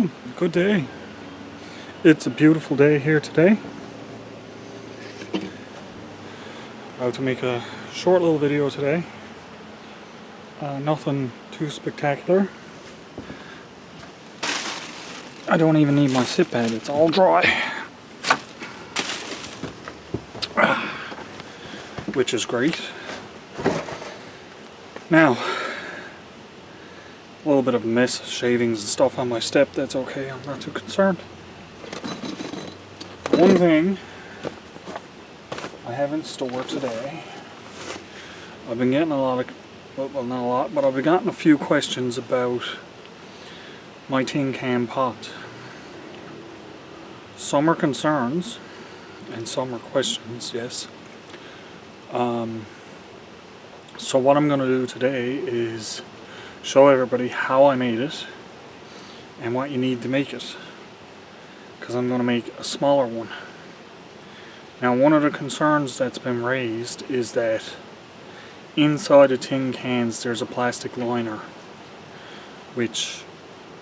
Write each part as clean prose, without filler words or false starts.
Welcome, good day. It's a beautiful day here today. I have to make a short little video today. Nothing too spectacular. I don't even need my sit pad, it's all dry. Which is great. Now, a little bit of mess, shavings and stuff on my step, that's okay, I'm not too concerned. One thing I have in store today, I've been getting a lot of, well not a lot, but I've been getting a few questions about my tin can pot. Some are concerns and some are questions, yes. So what I'm going to do today is show everybody how I made it and what you need to make it, because I'm going to make a smaller one. Now, one of the concerns that's been raised is that inside the tin cans there's a plastic liner which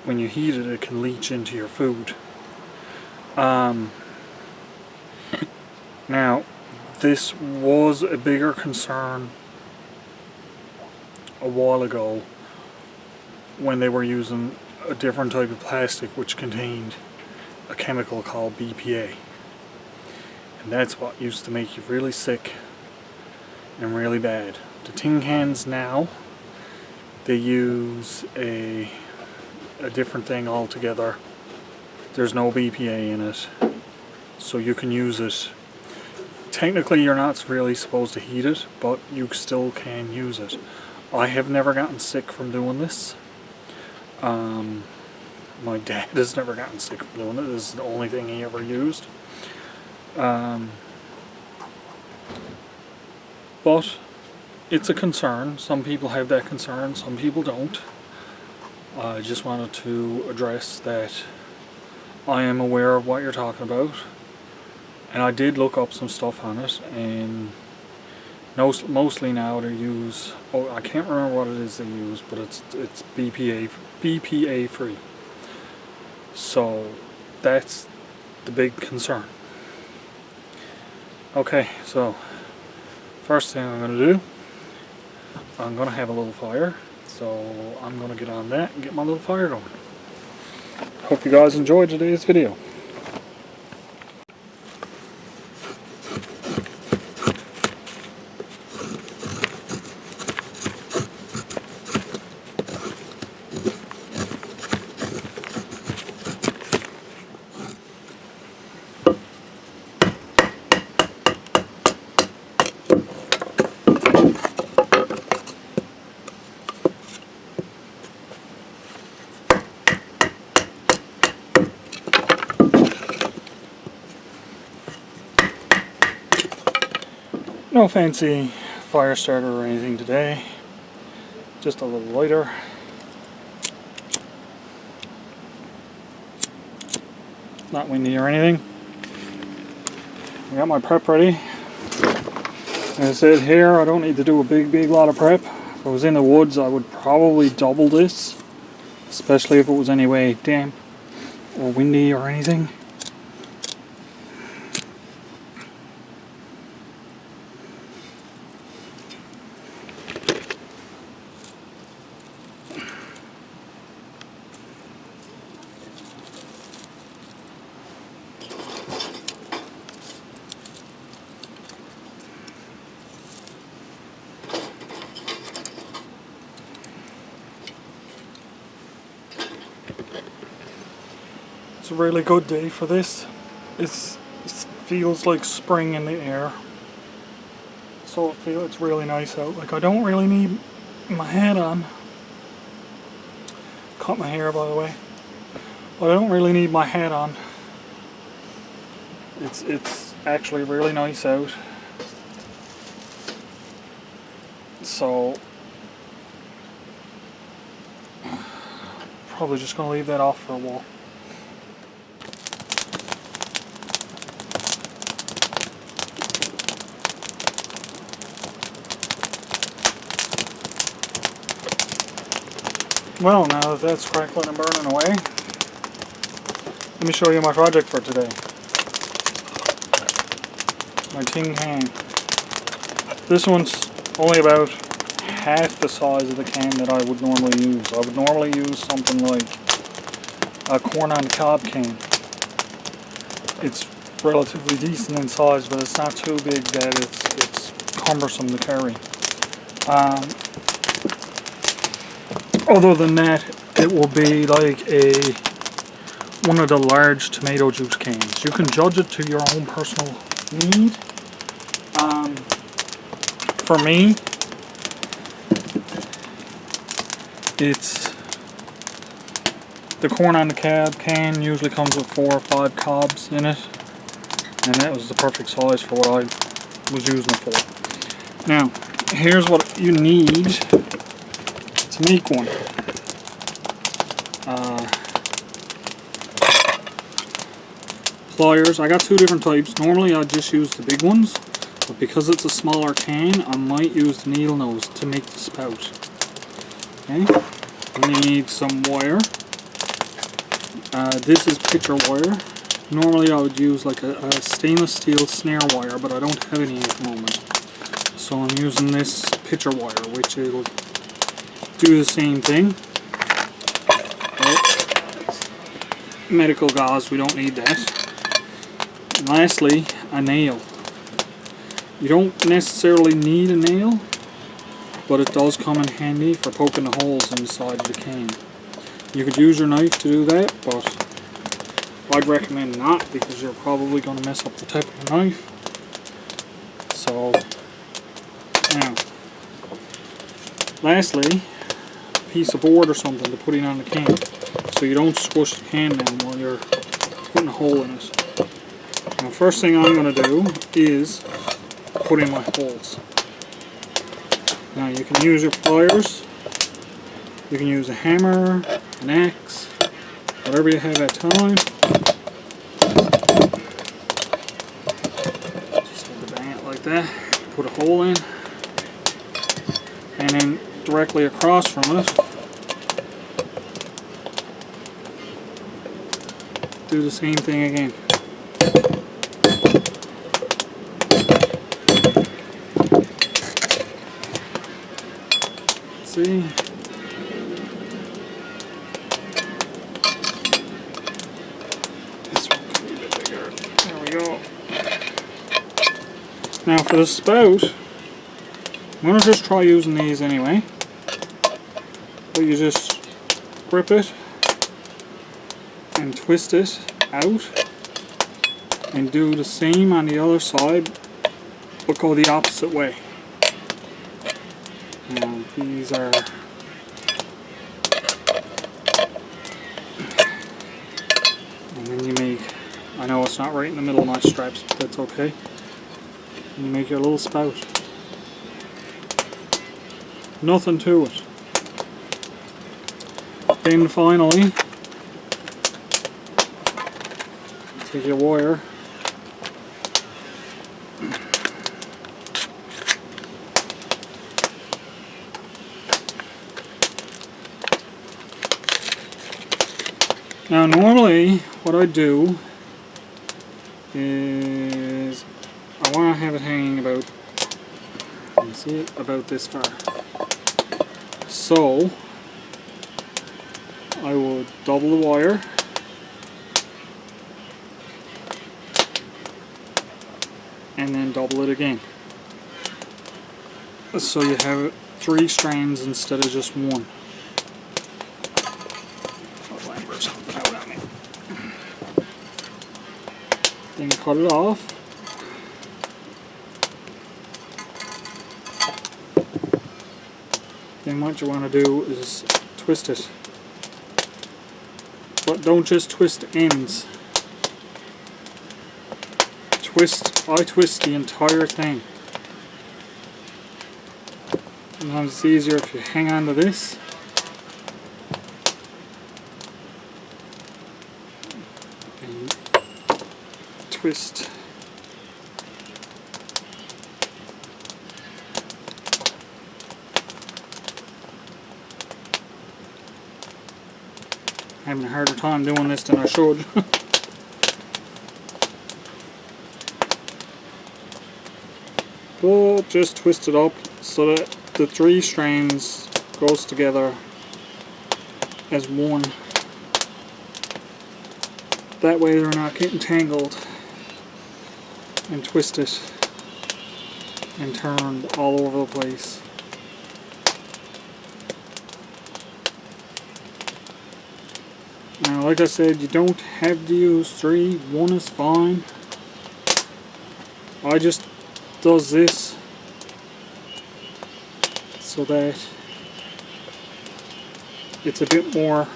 when you heat it, it can leach into your food. Now, this was a bigger concern a while ago when they were using a different type of plastic which contained a chemical called BPA, and that's what used to make you really sick and really bad. The tin cans now, they use a different thing altogether. There's no BPA in it, so you can use it. Technically you're not really supposed to heat it, but you still can use it. I have never gotten sick from doing this. My dad has never gotten sick from doing it. This is the only thing he ever used. But it's a concern. Some people have that concern, some people don't. I just wanted to address that I am aware of what you're talking about. And I did look up some stuff on it, and mostly now they use, I can't remember what it is they use, but it's BPA free. So that's the big concern. Okay, so first thing I'm going to do, I'm going to have a little fire. So I'm going to get on that and get my little fire going. Hope you guys enjoyed today's video. No fancy fire starter or anything today, just a little lighter. Not windy or anything. I got my prep ready. As I said here, I don't need to do a big lot of prep. If I was in the woods I would probably double this, especially if it was anyway damp or windy or anything. It's a really good day for this. It feels like spring in the air. So it's really nice out. Like, I don't really need my hat on. Cut my hair, by the way. But I don't really need my hat on. It's actually really nice out. So probably just gonna leave that off for a while. Well, now that that's crackling and burning away, Let me show you my project for today. My tin can. This one's only about half the size of the can that I would normally use. I would normally use something like a corn on the cob can. It's relatively decent in size, but it's not too big that it's cumbersome to carry. Other than that, it will be like one of the large tomato juice cans. You can judge it to your own personal need. For me, it's the corn on the cob can usually comes with 4 or 5 cobs in it, and that was the perfect size for what I was using it for. Now, here's what you need to make one. Pliers. I got 2 different types. Normally I just use the big ones, but because it's a smaller can, I might use the needle nose to make the spout. Okay, we need some wire. This is picture wire. Normally I would use like a stainless steel snare wire, but I don't have any at the moment. So I'm using this picture wire, which will do the same thing. Oh, medical gauze, we don't need that. And lastly, a nail. You don't necessarily need a nail, but it does come in handy for poking the holes in the side of the can. You could use your knife to do that, but I'd recommend not, because you're probably going to mess up the tip of your knife. So, now, lastly, a piece of board or something to put in on the can, so you don't squish the can down while you're putting a hole in it. Now, first thing I'm going to do is put in my holes. Now, you can use your pliers, you can use a hammer, an axe, whatever you have at time. Just have to bang it like that, put a hole in, and then directly across from it, do the same thing again. See? This one could be a bit bigger. There we go. Now for the spout, I'm going to just try using these anyway. But you just grip it and twist it out and do the same on the other side, but go the opposite way. Now these are and then you make, I know it's not right in the middle of my stripes, but that's okay. And you make your little spout. Nothing to it. Then finally, take your wire . Now normally what I do is I want to have it hanging about, you see it, about this far. So I would double the wire and then double it again. So you have 3 strands instead of just 1. Then cut it off. Then what you want to do is twist it. But don't just twist ends. I twist the entire thing. Sometimes it's easier if you hang on to this. And twist. Having a harder time doing this than I should. but just twist it up so that the 3 strands goes together as one. That way they're not getting tangled and twisted and turned all over the place. Now, like I said, you don't have to use 3, 1 is fine. I just does this so that it's a bit more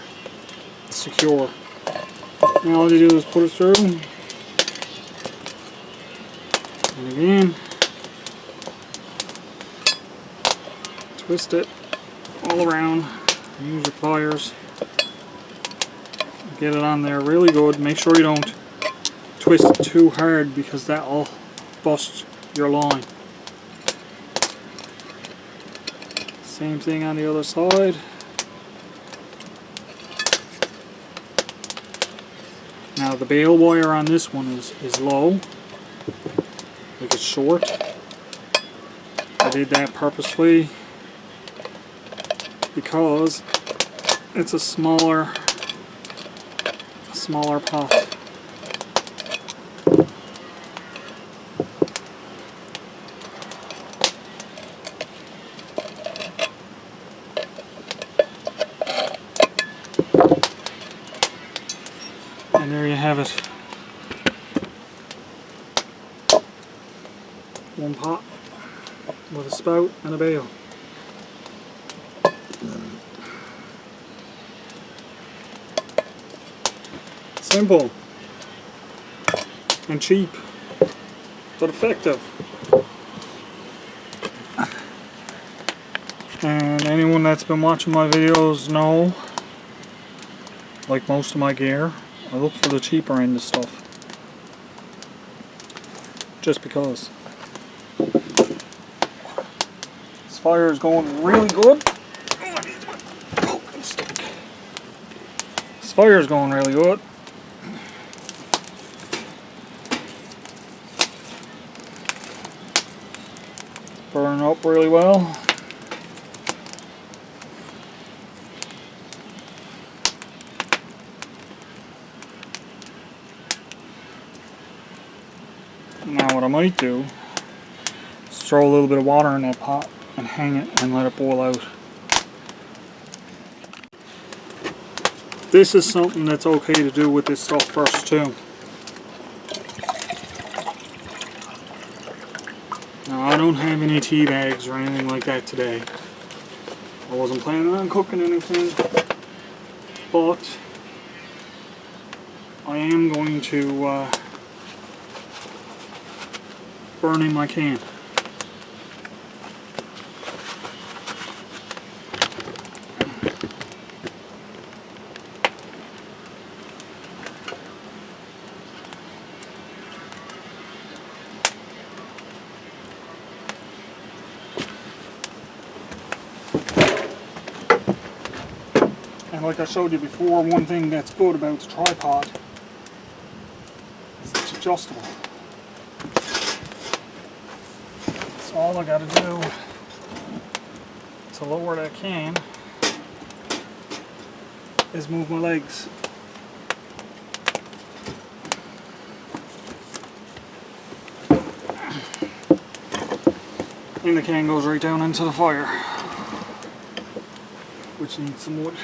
secure. Now all you do is put it through, and again twist it all around. Use your pliers, get it on there really good. Make sure you don't twist it too hard because that'll bust your line. Same thing on the other side. Now the bail wire on this one is low, like it's short. I did that purposely because it's a smaller pot. And there you have it. One pot with a spout and a bail. Simple and cheap, but effective. And anyone that's been watching my videos know, like most of my gear, I look for the cheaper end of stuff. Just because. This fire is going really good. This fire is going really good. Burning up really well. Now what I might do is throw a little bit of water in that pot and hang it and let it boil out. This is something that's okay to do with this stuff first too. Now I don't have any tea bags or anything like that today. I wasn't planning on cooking anything, but I am going to burn in my can. And like I showed you before, one thing that's good about the tripod is it's adjustable. So all I gotta do to lower that can is move my legs. And the can goes right down into the fire, which needs some wood.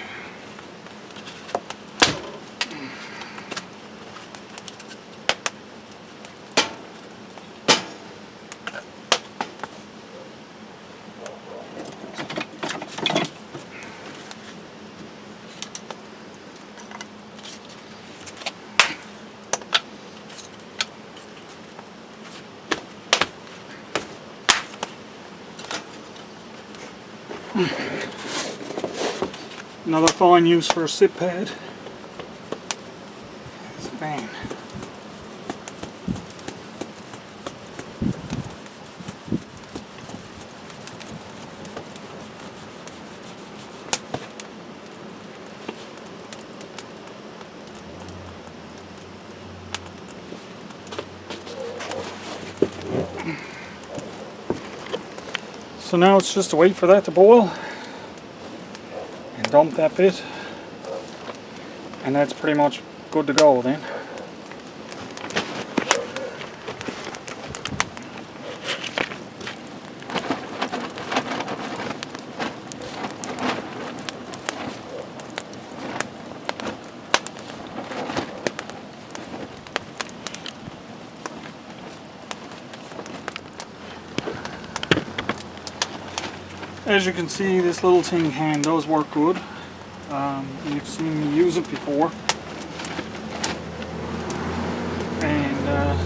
Another fine use for a sit pad is a fan. So now it's just to wait for that to boil and dump that bit, and that's pretty much good to go then. As you can see, this little tin can does work good. You've seen me use it before. And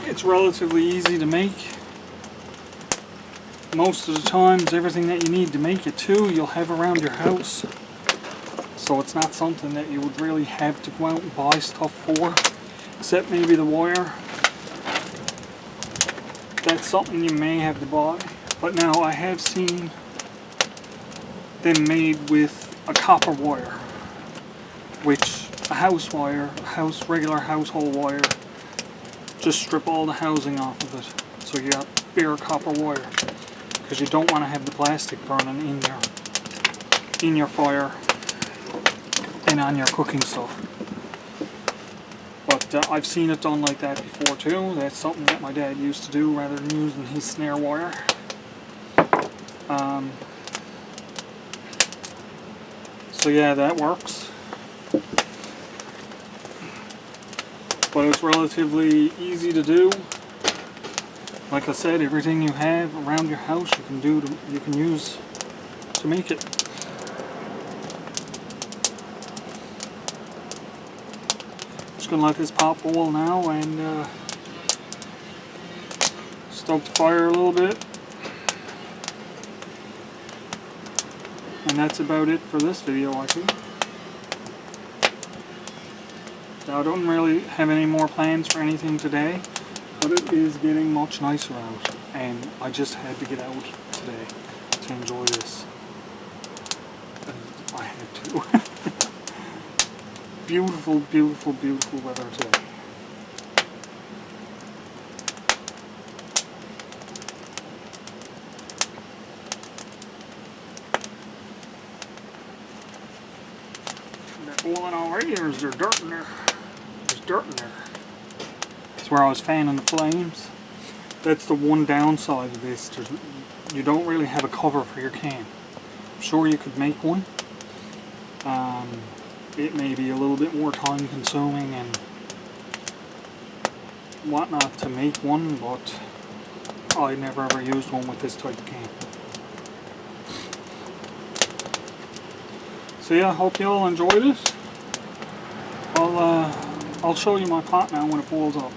it's relatively easy to make. Most of the times, everything that you need to make it too, you'll have around your house. So it's not something that you would really have to go out and buy stuff for, except maybe the wire. That's something you may have to buy. But now I have seen them made with a copper wire, which a house wire, regular household wire, just strip all the housing off of it. So you got bare copper wire, because you don't want to have the plastic burning in your fire and on your cooking stuff. But I've seen it done like that before too. That's something that my dad used to do rather than using his snare wire. So yeah, that works. But it's relatively easy to do. Like I said, everything you have around your house you can use to make it. Just gonna let this pot boil now and stoke the fire a little bit. And that's about it for this video, I think. Now I don't really have any more plans for anything today, but it is getting much nicer out, and I just had to get out today to enjoy this. I had to. Beautiful, beautiful, beautiful weather today. Is that boiling already, or is there dirt in there? There's dirt in there. That's where I was fanning the flames. That's the one downside of this. You don't really have a cover for your can. I'm sure you could make one. It may be a little bit more time consuming and whatnot to make one, but I never ever used one with this type of can. So yeah, I hope you all enjoyed it. I'll show you my pot now when it boils up.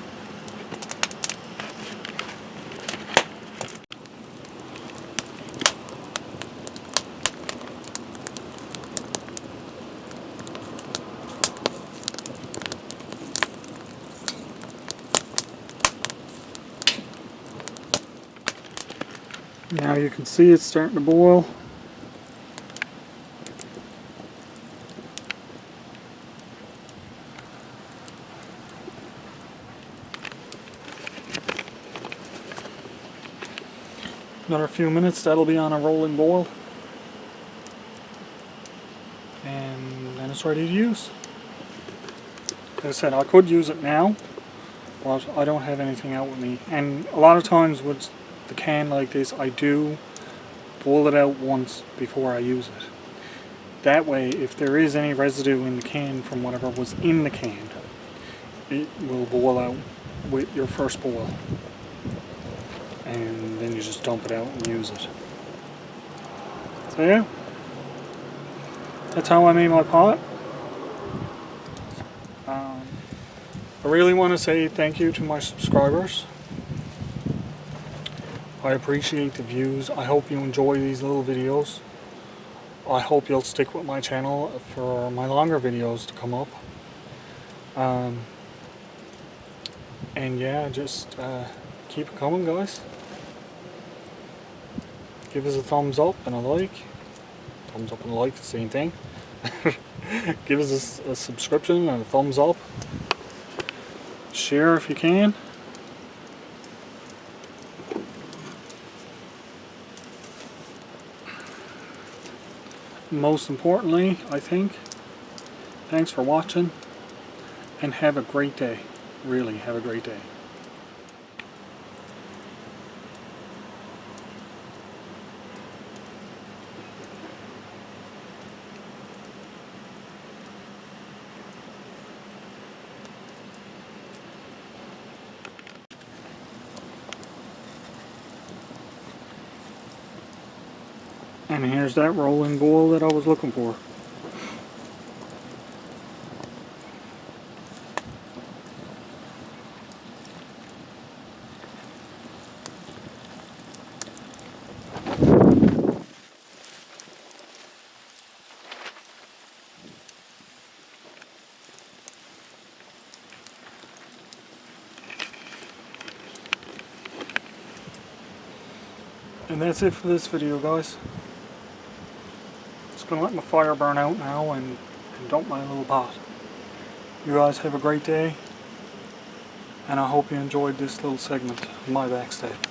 Now you can see it's starting to boil. Another few minutes, that'll be on a rolling boil. And then it's ready to use. Like I said, I could use it now, but I don't have anything out with me. And a lot of times with the can like this, I do boil it out once before I use it. That way, if there is any residue in the can from whatever was in the can, it will boil out with your first boil. And then you just dump it out and use it. So yeah, that's how I made my pot. I really want to say thank you to my subscribers. I appreciate the views. I hope you enjoy these little videos. I hope you'll stick with my channel for my longer videos to come up. And yeah, just keep it coming, guys. Give us a thumbs up and a like. Thumbs up and a like, the same thing. Give us a subscription and a thumbs up. Share if you can. most importantly, I think, thanks for watching, and have a great day. Really, have a great day. And here's that rolling goal that I was looking for. And that's it for this video, guys. Just gonna let my fire burn out now and dump my little pot. You guys have a great day, and I hope you enjoyed this little segment of my backstab.